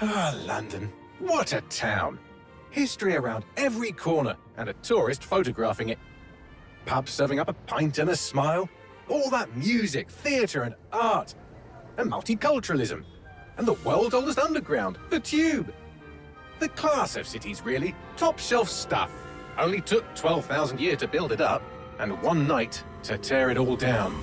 Ah, London. What a town. History around every corner, and a tourist photographing it. Pubs serving up a pint and a smile. All that music, theatre and art. And multiculturalism. And the world's oldest underground, the Tube. The class of cities, really. Top shelf stuff. Only took 12,000 years to build it up, and one night to tear it all down.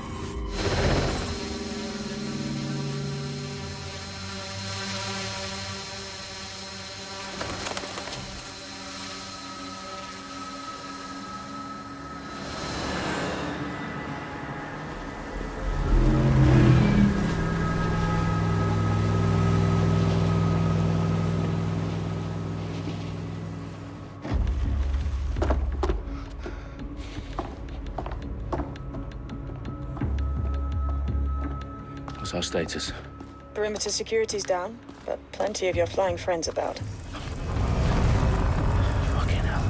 What's our status? Perimeter security's down, but plenty of your flying friends about. Fucking hell.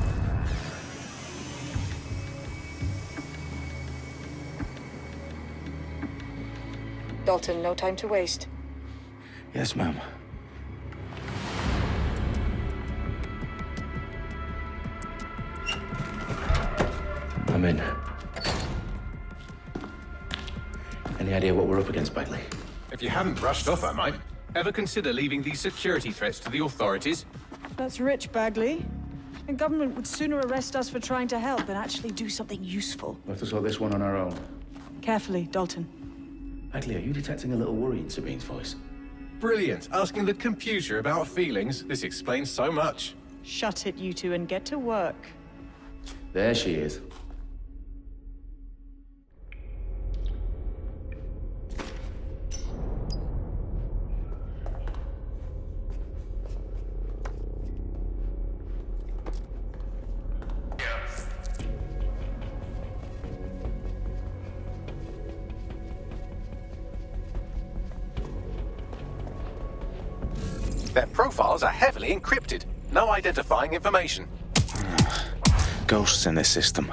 Dalton, no time to waste. Yes, ma'am. I'm in. Any idea what we're up against, Bagley? If you hadn't brushed off, I might. Ever consider leaving these security threats to the authorities? That's rich, Bagley. The government would sooner arrest us for trying to help than actually do something useful. We'll have to sort this one on our own. Carefully, Dalton. Bagley, are you detecting a little worry in Sabine's voice? Brilliant. Asking the computer about feelings. This explains so much. Shut it, you two, and get to work. There she is. Their profiles are heavily encrypted. No identifying information. Ghosts in this system.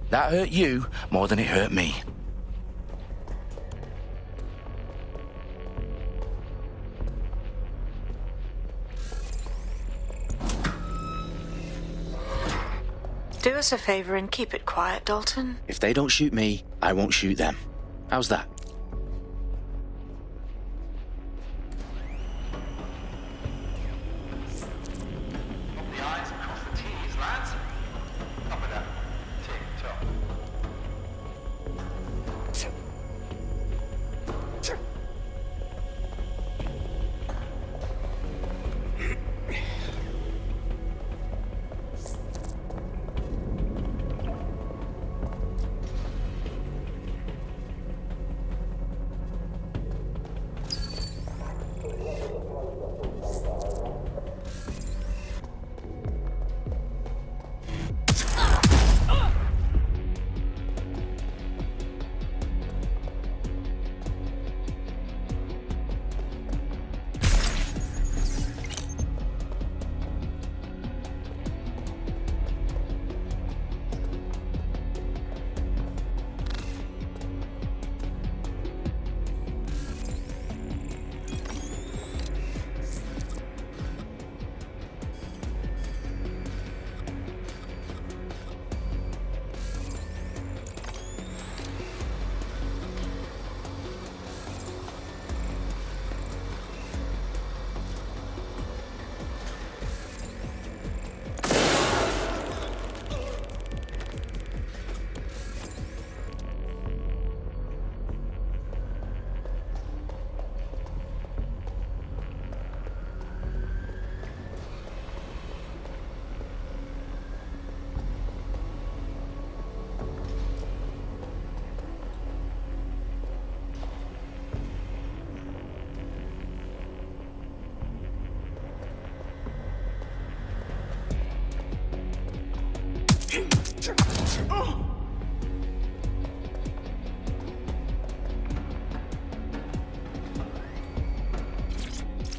That hurt you more than it hurt me. Do us a favor and keep it quiet, Dalton. If they don't shoot me, I won't shoot them. How's that?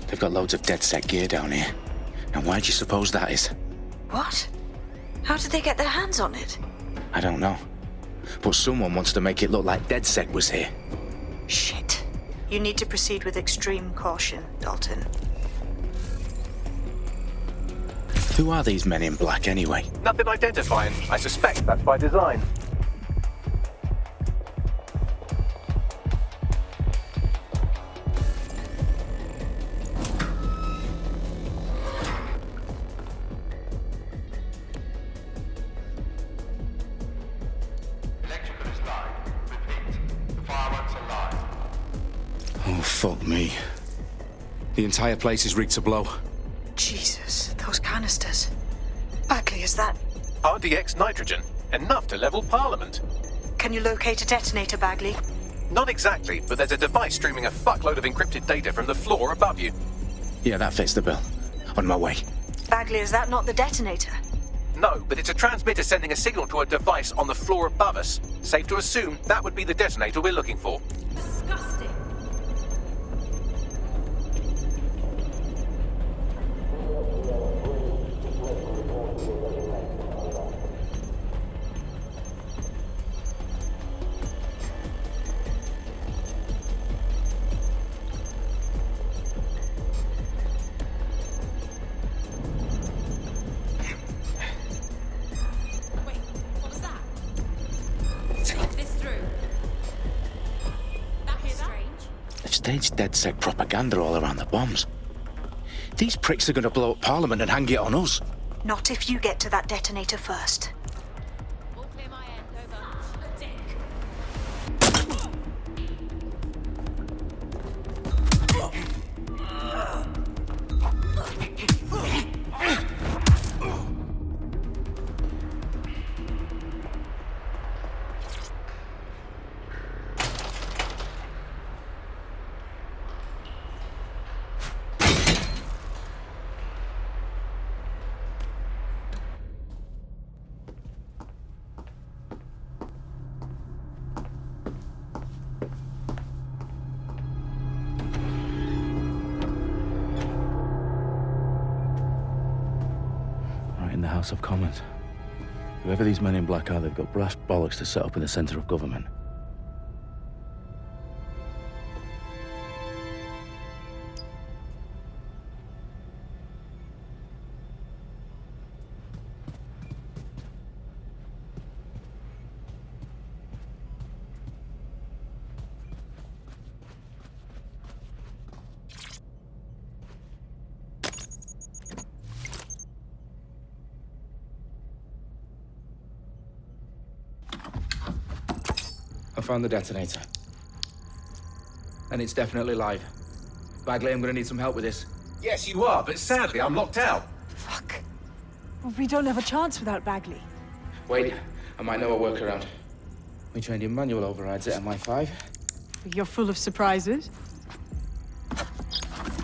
They've got loads of dead-set gear down here. And why do you suppose that is? What? How did they get their hands on it? I don't know. But someone wants to make it look like DedSec was here. Shit. You need to proceed with extreme caution, Dalton. Who are these men in black anyway? Nothing identifying. I suspect that's by design. Electrical has died. Repeat. The fireworks are live. Oh, fuck me. The entire place is rigged to blow. Jesus, those canisters. Bagley, is that... RDX nitrogen. Enough to level Parliament. Can you locate a detonator, Bagley? Not exactly, but there's a device streaming a fuckload of encrypted data from the floor above you. Yeah, that fits the bill. On my way. Bagley, is that not the detonator? No, but it's a transmitter sending a signal to a device on the floor above us. Safe to assume that would be the detonator we're looking for. Disgusting. Wait, what was that? Get this through. That's strange. They've staged DedSec propaganda all around the bombs. These pricks are going to blow up Parliament and hang it on us. Not if you get to that detonator first. All clear my end, over. A dick. Right in the House of Commons. Whoever these men in black are, they've got brass bollocks to set up in the centre of government. I found the detonator. And it's definitely live. Bagley, I'm gonna need some help with this. Yes, you are, but sadly I'm locked out. Fuck. We don't have a chance without Bagley. Wait, I might know a workaround. We trained in manual overrides at MI5. You're full of surprises.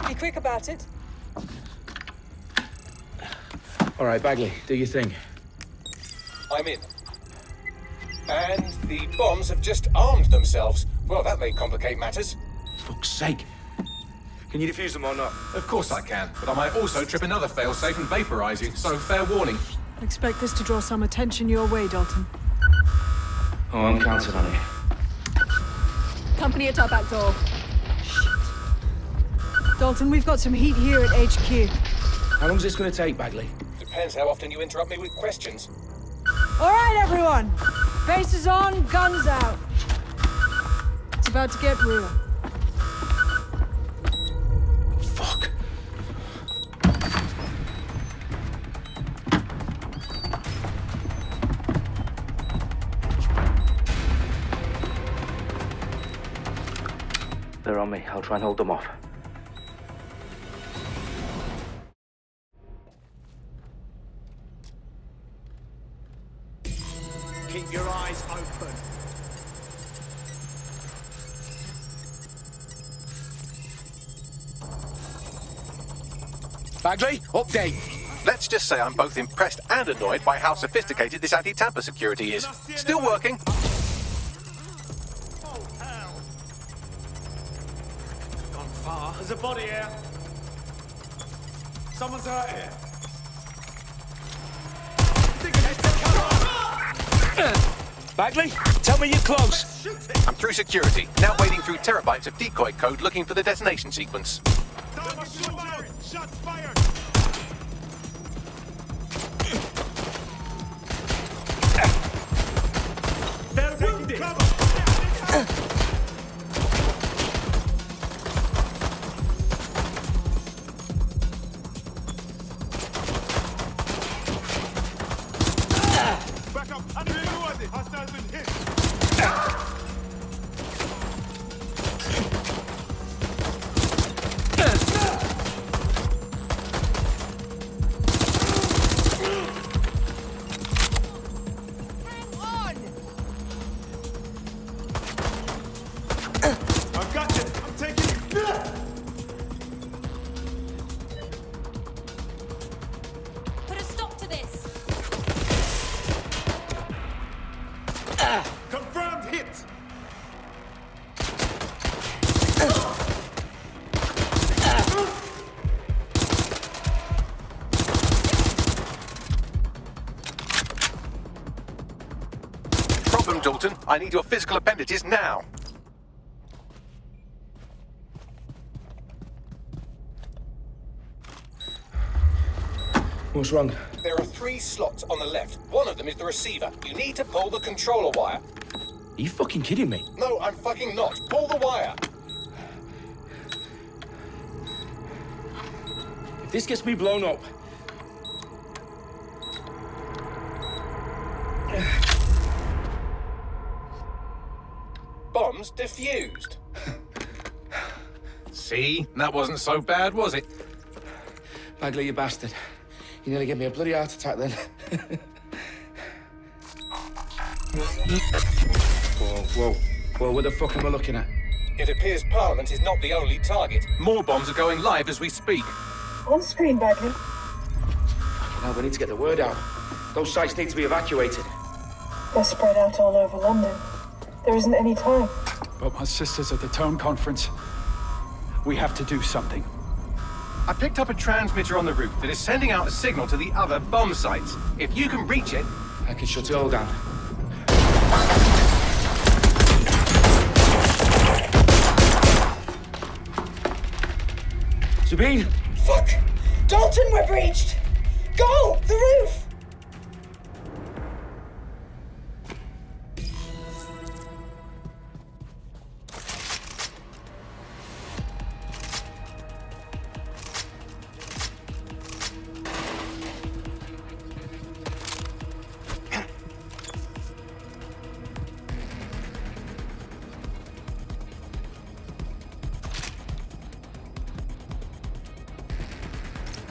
Be quick about it. All right, Bagley, do your thing. I'm in. And the bombs have just armed themselves. Well, that may complicate matters. Fuck's sake. Can you defuse them or not? Of course I can, but I might also trip another failsafe and vaporize you, so fair warning. Expect this to draw some attention your way, Dalton. Oh, I'm counting on it. Company at our back door. Dalton, we've got some heat here at HQ. How long's this gonna take, Bagley? Depends how often you interrupt me with questions. All right, everyone. Faces on, guns out. It's about to get real. Fuck. They're on me. I'll try and hold them off. Keep your eyes open. Bagley, update. Let's just say I'm both impressed and annoyed by how sophisticated this anti-tamper security is. Still working. Oh, hell. Gone far. There's a body here. Someone's hurt here. Bagley, tell me you're close. I'm through security, now wading through terabytes of decoy code looking for the detonation sequence. Shots fired. They're wounded. Back up. Hostiles been hit. I've got it. I'm taking it. Put a stop to this. Confirmed hit. Problem, Dalton. I need your physical appendages now. What's wrong? There are 3 slots on the left. One of them is the receiver. You need to pull the controller wire. Are you fucking kidding me? No, I'm fucking not. Pull the wire. If this gets me blown up... Bombs defused. See? That wasn't so bad, was it? Bagley, you bastard. You nearly gave me a bloody heart attack then. Whoa, what the fuck am I looking at? It appears Parliament is not the only target. More bombs are going live as we speak. On screen, Bagley. Now we need to get the word out. Those sites need to be evacuated. They're spread out all over London. There isn't any time. But my sister's at the town conference. We have to do something. I picked up a transmitter on the roof that is sending out a signal to the other bomb sites. If you can reach it... I can shut it all down. Sabine! Fuck! Dalton, we're breached! Go! The roof!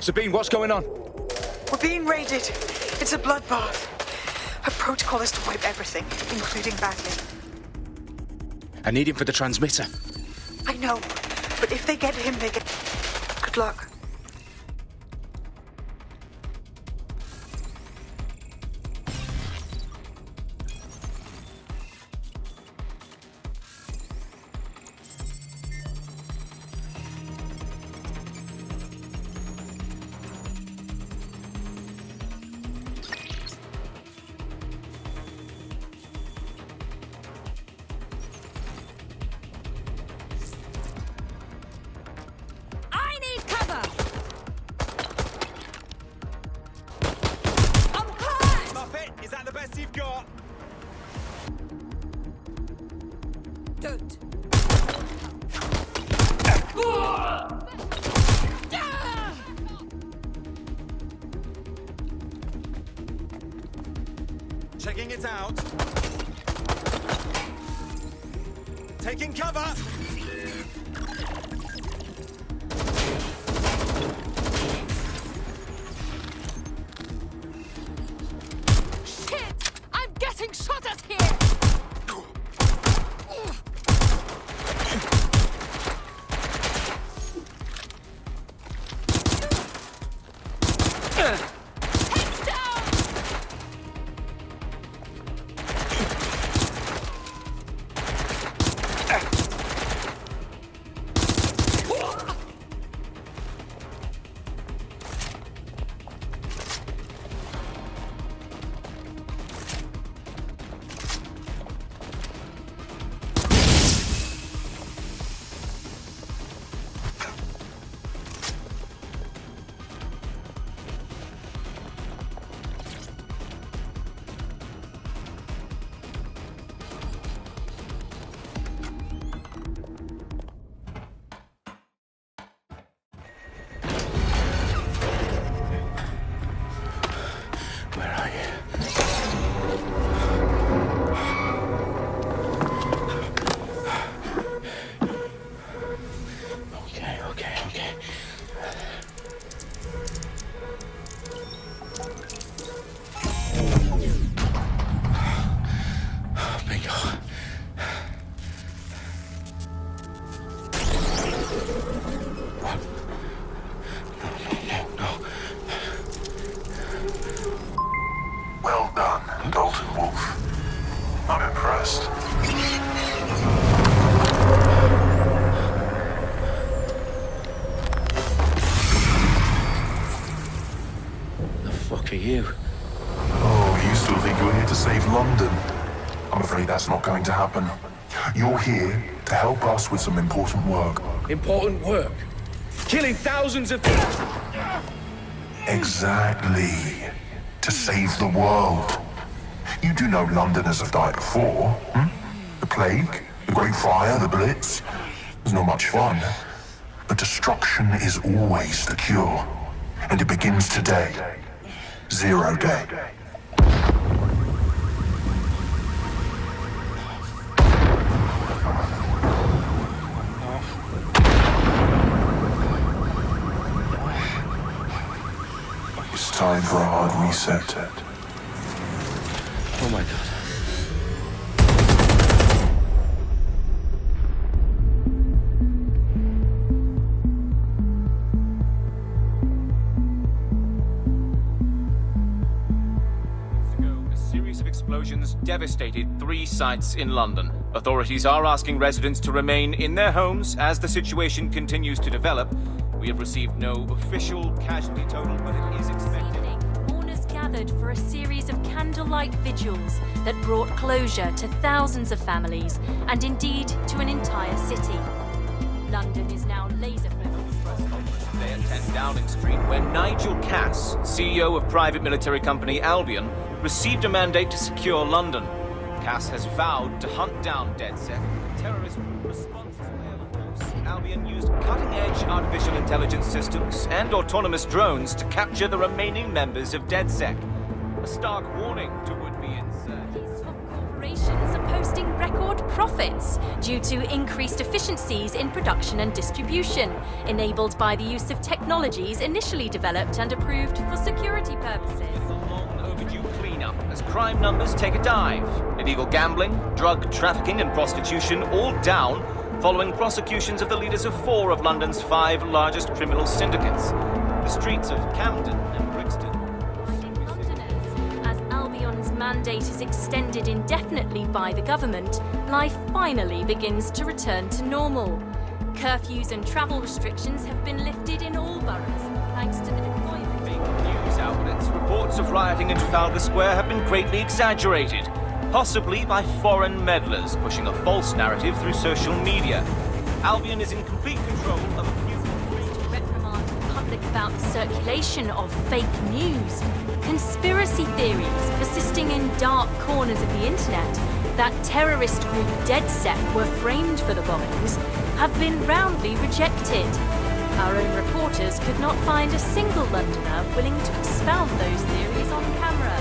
Sabine, what's going on? We're being raided. It's a bloodbath. Her protocol is to wipe everything, including Bagley. I need him for the transmitter. I know, but if they get him, they get... Good luck. I need cover. I'm hurt. Muppet, is that the best you've got? Don't. Checking it out. Taking cover. Shit! I'm getting shot at here. Heads down. happen. You're here to help us with some important work. Important work. Killing thousands of people. Exactly. To save the world. You do know Londoners have died before, hmm? The plague, the Great Fire, the Blitz. It's not much fun. But destruction is always the cure. And it begins today. 0 day. It's time for a hard reset. Oh my god. A series of explosions devastated 3 sites in London. Authorities are asking residents to remain in their homes as the situation continues to develop. We have received no official casualty total, but it is expected. Mourners gathered for a series of candlelight vigils that brought closure to thousands of families and indeed to an entire city. London is now laser-focused. Today at 10 Downing Street, where Nigel Cass, CEO of private military company Albion, received a mandate to secure London. Cass has vowed to hunt down DedSec, terrorist response force. Albion used cutting-edge artificial intelligence systems and autonomous drones to capture the remaining members of DedSec. A stark warning to would-be insurgents. Top corporations are posting record profits due to increased efficiencies in production and distribution, enabled by the use of technologies initially developed and approved for security purposes. Cleanup as crime numbers take a dive. Illegal gambling, drug trafficking and prostitution all down following prosecutions of the leaders of 4 of London's 5 largest criminal syndicates. The streets of Camden and Brixton. Londoners, as Albion's mandate is extended indefinitely by the government, life finally begins to return to normal. Curfews and travel restrictions have been lifted in all boroughs, thanks to the deployment. News outlets, reports of rioting in Trafalgar Square have been greatly exaggerated, possibly by foreign meddlers pushing a false narrative through social media. Albion is in complete control of a few... To reprimand the public about the circulation of fake news, conspiracy theories persisting in dark corners of the internet that terrorist group DedSec were framed for the bombings have been roundly rejected. Our own reporters could not find a single Londoner willing to expound those theories on camera.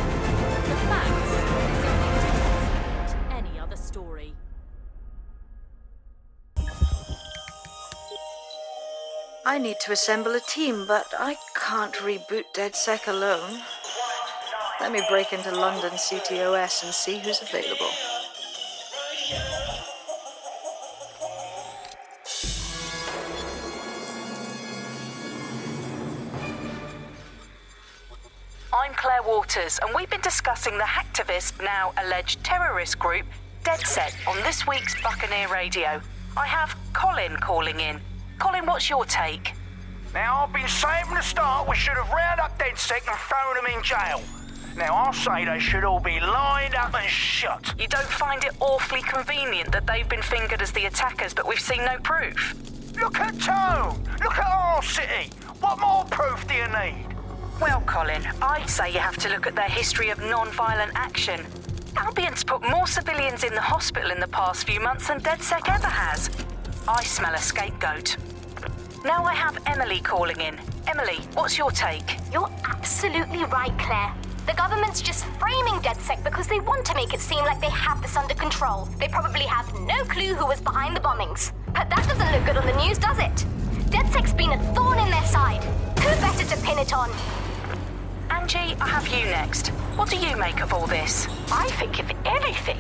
The facts simply support any other story. I need to assemble a team, but I can't reboot DedSec alone. Let me break into London CTOS and see who's available. I'm Claire Waters, and we've been discussing the hacktivist, now alleged terrorist group, DedSec, on this week's Buccaneer Radio. I have Colin calling in. Colin, what's your take? Now, I've been saying from the start we should have rounded up DedSec and thrown them in jail. Now, I'll say they should all be lined up and shot. You don't find it awfully convenient that they've been fingered as the attackers, but we've seen no proof? Look at Tone! Look at our city! What more proof do you need? Well, Colin, I'd say you have to look at their history of non-violent action. Albion's put more civilians in the hospital in the past few months than DedSec ever has. I smell a scapegoat. Now I have Emily calling in. Emily, what's your take? You're absolutely right, Claire. The government's just framing DedSec because they want to make it seem like they have this under control. They probably have no clue who was behind the bombings. But that doesn't look good on the news, does it? DedSec's been a thorn in their side. Who better to pin it on? Angie, I have you next. What do you make of all this? I think, if anything,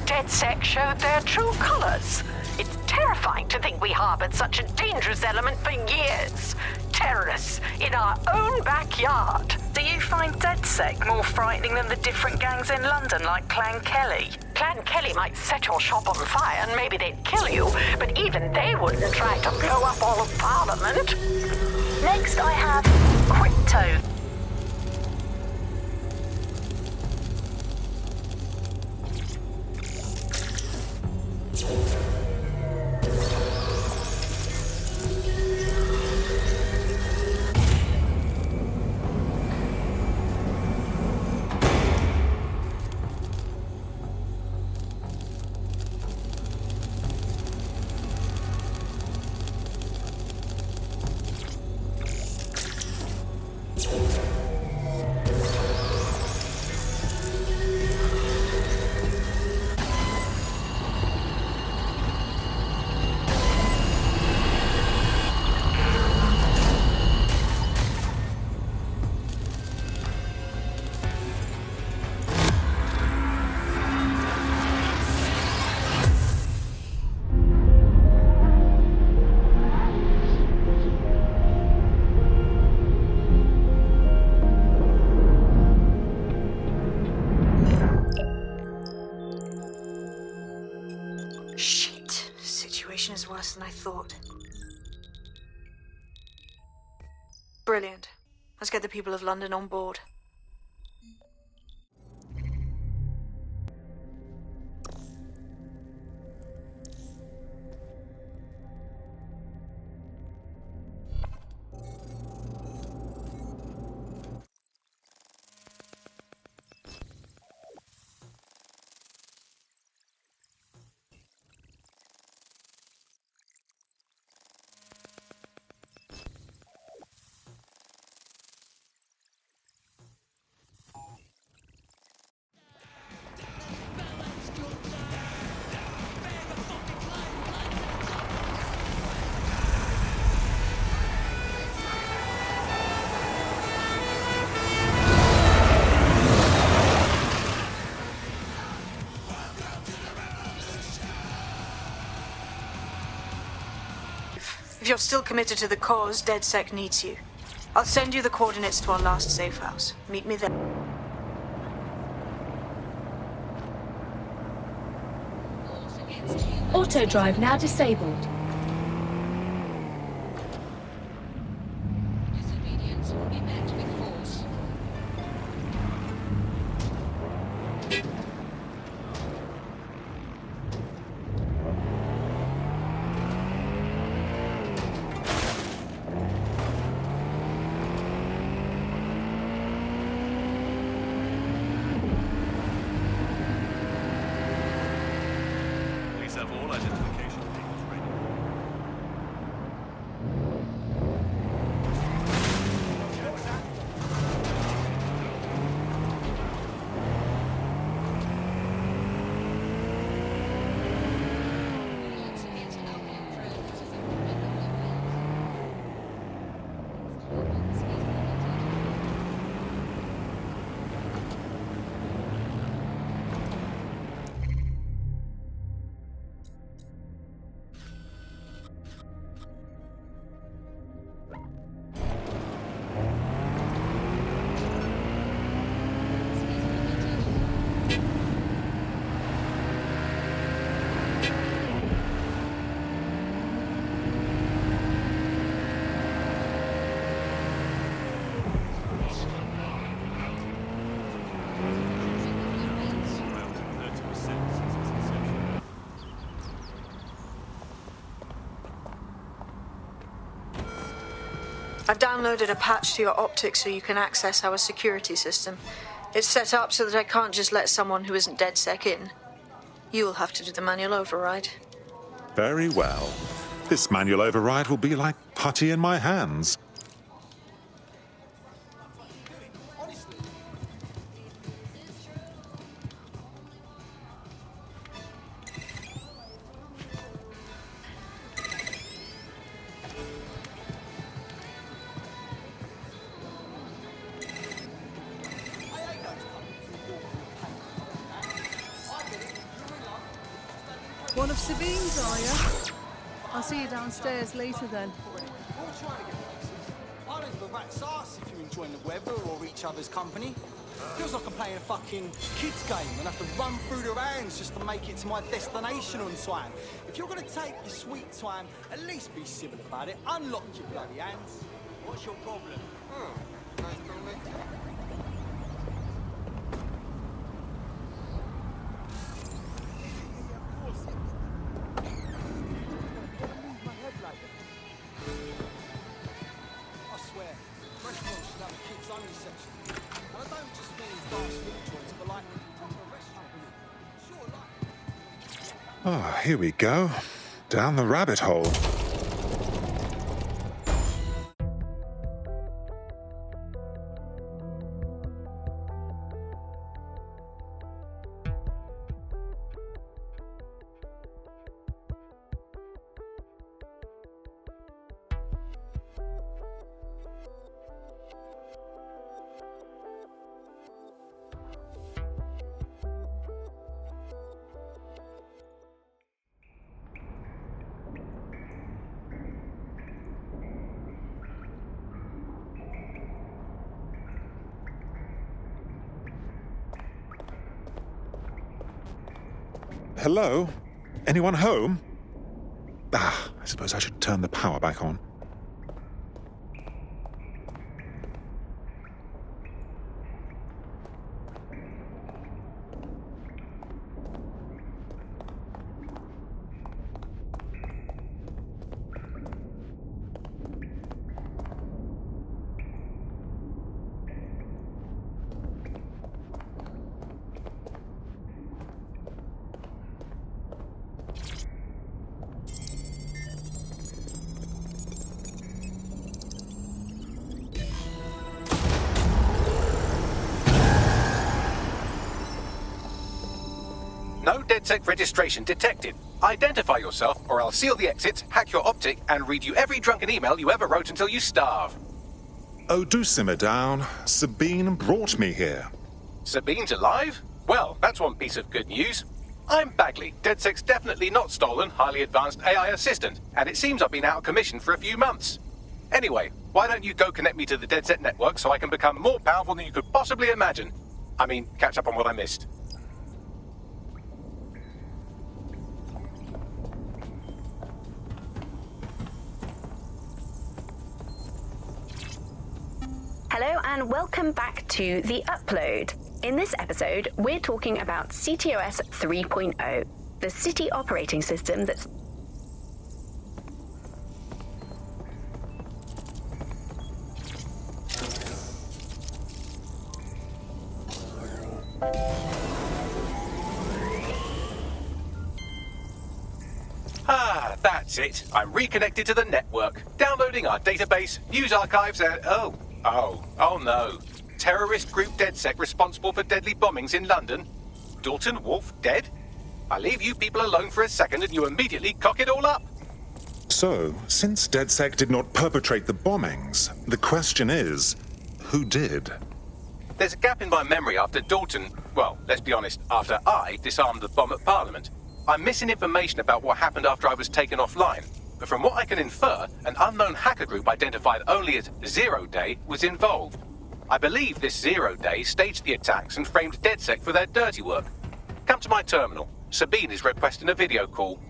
DedSec showed their true colours. It's terrifying to think we harboured such a dangerous element for years. Terrorists in our own backyard. Do you find DedSec more frightening than the different gangs in London, like Clan Kelly? Clan Kelly might set your shop on fire and maybe they'd kill you, but even they wouldn't try to blow up all of Parliament. Next, I have Crypto. situation is worse than I thought. Brilliant. Let's get the people of London on board. If you're still committed to the cause, DedSec needs you. I'll send you the coordinates to our last safe house. Meet me there. Auto drive now disabled. Disobedience will be met with force. Please have all identification vehicles ready. I've downloaded a patch to your optics so you can access our security system. It's set up so that I can't just let someone who isn't DedSec in. You'll have to do the manual override. Very well. This manual override will be like putty in my hands. One of Sabine's, are you? I'll see you downstairs later then. I don't give a rat's ass if you're enjoying the weather or each other's company. Feels like I'm playing a fucking kids game and have to run through the rounds just to make it to my destination on time. If you're gonna take your sweet time, at least be civil about it. Unlock your bloody hands. What's your problem? Nice to meet you. Oh, here we go. Down the rabbit hole. Hello? Anyone home? I suppose I should turn the power back on. No DedSec registration detected. Identify yourself, or I'll seal the exits, hack your optic, and read you every drunken email you ever wrote until you starve. Oh, do simmer down. Sabine brought me here. Sabine's alive? Well, that's one piece of good news. I'm Bagley, DedSec's definitely not stolen, highly advanced AI assistant, and it seems I've been out of commission for a few months. Anyway, why don't you go connect me to the DedSec network so I can become more powerful than you could possibly imagine? I mean, catch up on what I missed. Hello and welcome back to The Upload. In this episode, we're talking about CTOS 3.0, the city operating system that's... Ah, that's it. I'm reconnected to the network, downloading our database, news archives, and... Oh no. Terrorist group DedSec responsible for deadly bombings in London? Dalton Wolf dead? I leave you people alone for a second and you immediately cock it all up. So, since DedSec did not perpetrate the bombings, the question is, who did? There's a gap in my memory after Dalton... Well, let's be honest, after I disarmed the bomb at Parliament. I'm missing information about what happened after I was taken offline. But from what I can infer, an unknown hacker group identified only as Zero Day was involved. I believe this Zero Day staged the attacks and framed DedSec for their dirty work. Come to my terminal. Sabine is requesting a video call.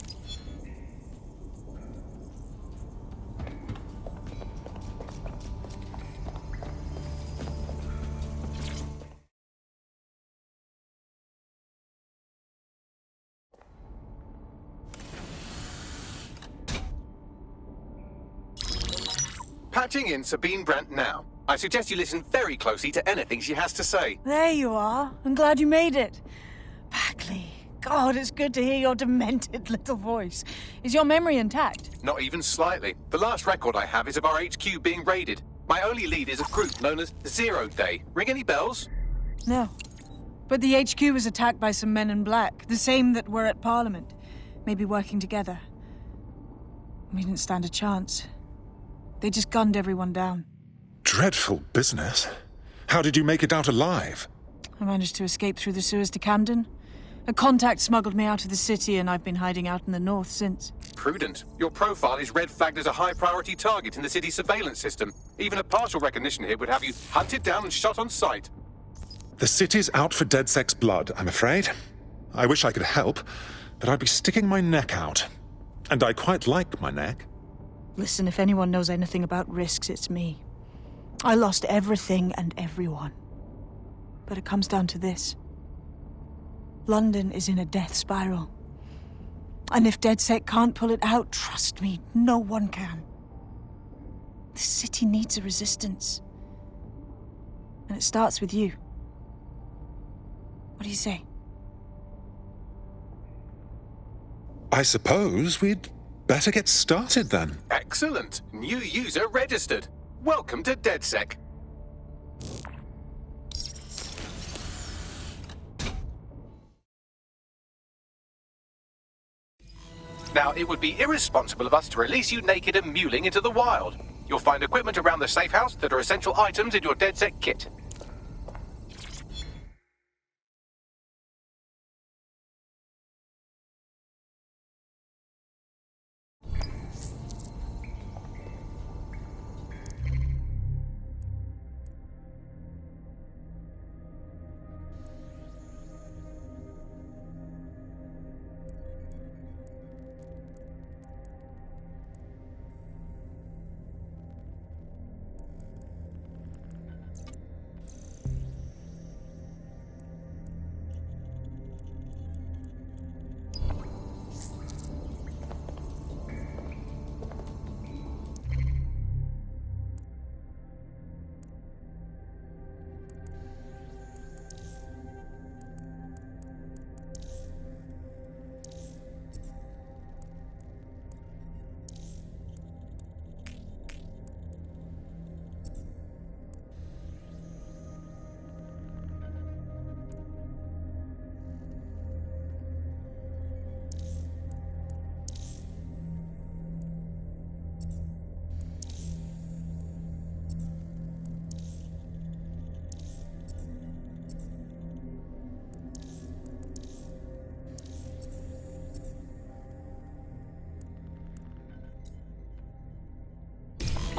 Patching in Sabine Brandt now. I suggest you listen very closely to anything she has to say. There you are. I'm glad you made it. Bagley. God, it's good to hear your demented little voice. Is your memory intact? Not even slightly. The last record I have is of our HQ being raided. My only lead is a group known as Zero Day. Ring any bells? No. But the HQ was attacked by some men in black, the same that were at Parliament. Maybe working together. We didn't stand a chance. They just gunned everyone down. Dreadful business. How did you make it out alive? I managed to escape through the sewers to Camden. A contact smuggled me out of the city, and I've been hiding out in the north since. Prudent. Your profile is red flagged as a high-priority target in the city's surveillance system. Even a partial recognition here would have you hunted down and shot on sight. The city's out for DedSec's blood, I'm afraid. I wish I could help, but I'd be sticking my neck out. And I quite like my neck. Listen, if anyone knows anything about risks, it's me. I lost everything and everyone. But it comes down to this. London is in a death spiral. And if DedSec can't pull it out, trust me, no one can. The city needs a resistance. And it starts with you. What do you say? I suppose we'd better get started then. Excellent. New user registered. Welcome to DedSec. Now, it would be irresponsible of us to release you naked and mewling into the wild. You'll find equipment around the safe house that are essential items in your DedSec kit.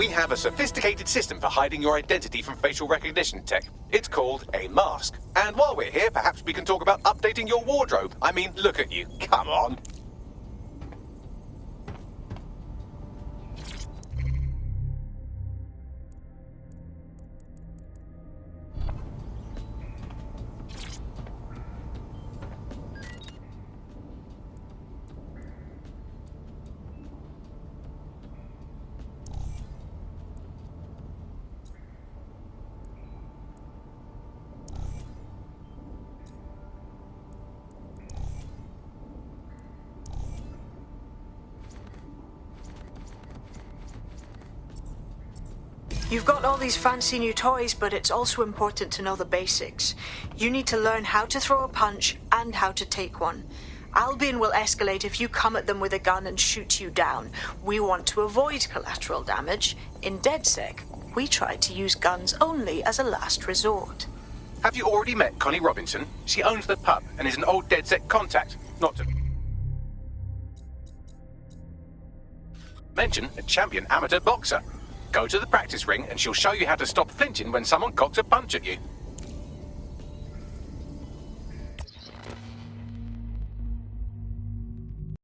We have a sophisticated system for hiding your identity from facial recognition tech. It's called a mask. And while we're here, perhaps we can talk about updating your wardrobe. I mean, look at you. Come on. You've got all these fancy new toys, but it's also important to know the basics. You need to learn how to throw a punch and how to take one. Albion will escalate if you come at them with a gun and shoot you down. We want to avoid collateral damage. In DedSec, we try to use guns only as a last resort. Have you already met Connie Robinson? She owns the pub and is an old DedSec contact. Not to mention a champion amateur boxer. Go to the practice ring and she'll show you how to stop flinching when someone cocks a punch at you.